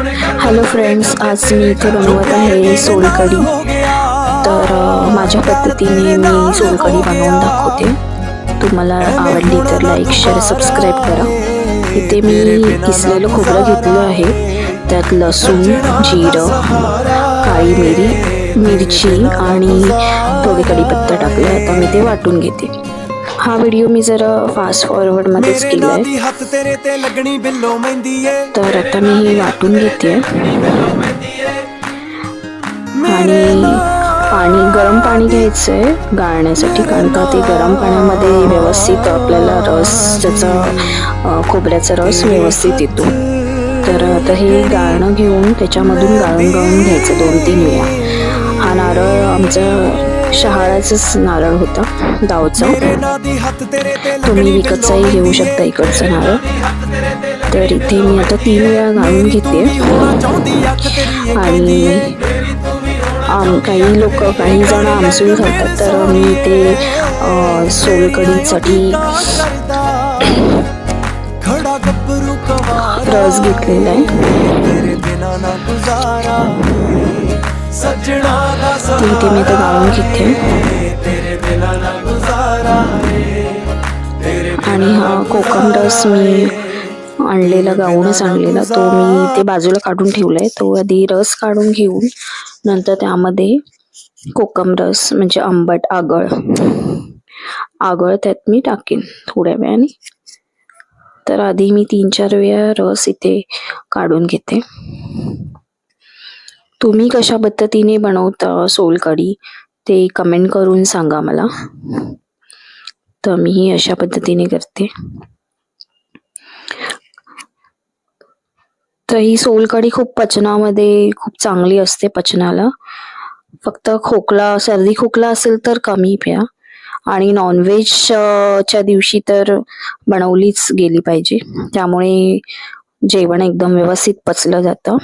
Hello friends, आज मी इथे बनवत आहे सोलकढी। तर माझ्या पद्धतीने मी सोलकढी बनवून दाखवते। तुम्हाला आवडली तर लाईक शेअर सबस्क्राईब करा। इथे मी किसलेलं खोबरं घेतलं आहे, त्यात लसूण, जिरं, काळी मिरी, मिरची आणि थोडी कढीपत्ता टाकला। आता मी ते वाटून घेते। हा व्हिडिओ मी जरा फास्ट फॉरवर्ड मध्येच केलाय। तर आता मी हे वाटून घेते आणि गरम पाणी घ्यायचंय गाळण्यासाठी, कारण का ते गरम पाण्यामध्ये व्यवस्थित आपल्याला रस, त्याचा खोबऱ्याचा रस व्यवस्थित येतो। तर आता हे गाळणं घेऊन त्याच्यामधून गाळून घ्यायचं 2-3 वेळा। हा नारळ आमचा शहाळाचाच नारळ होता, गावचा। तुम्ही विकतचाही घेऊ शकता इकडचा नारळ। तर इथे मी आता 3 वेळा गाळून घेते आणि काही जण आमसूल घालतात, तर मी ते सोलकढीसाठी रस घेतलेला आहे। इथे मी आता गाळून घेते आणि हा कोकम रस मी आणलेला, गाऊनच आणलेला, तो मी ते बाजूला काढून ठेवलाय। तो आधी रस काढून घेऊन नंतर त्यामध्ये कोकम रस म्हणजे आंबट आगळ त्यात मी टाकेन थोड्या वेळाने। तर आधी मी 3-4 वेळा रस इथे काढून घेते। तुम्ही कशा पद्धतीने बनवता सोलकढी ते कमेंट करून सांगा मला। तर मी अशा पद्धतीने करते। तर ही सोलकढी खूप पचनामध्ये खूप चांगली असते, पचनाला। फक्त सर्दी खोकला असेल तर कमी प्या, आणि नॉनव्हेज च्या दिवशी तर बनवलीच गेली पाहिजे, त्यामुळे जेवण एकदम व्यवस्थित पचलं जातं।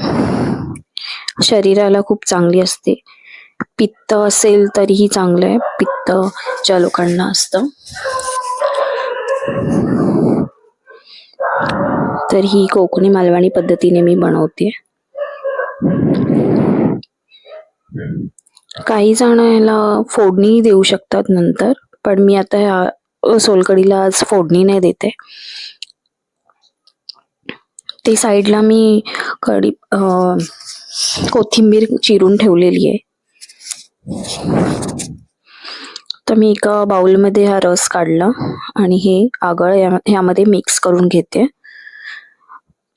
शरीराला खूप चांगली असते। पित्त असेल तरीही चांगलं आहे, पित्त ज्या लोकांना असतं। तर ही कोकणी मालवणी पद्धतीने मी बनवते। काही जण याला फोडणी देऊ शकतात नंतर, पण मी आता ह्या सोलकढीला आज फोडणी नाही देते। ते साईडला मी कोथिंबीर चिरून ठेवलेली आहे। तर मी एका बाउलमध्ये हा रस काढला आणि हे आगळ ह्यामध्ये मिक्स करून घेते।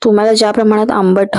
तुम्हाला ज्या प्रमाणात आंबट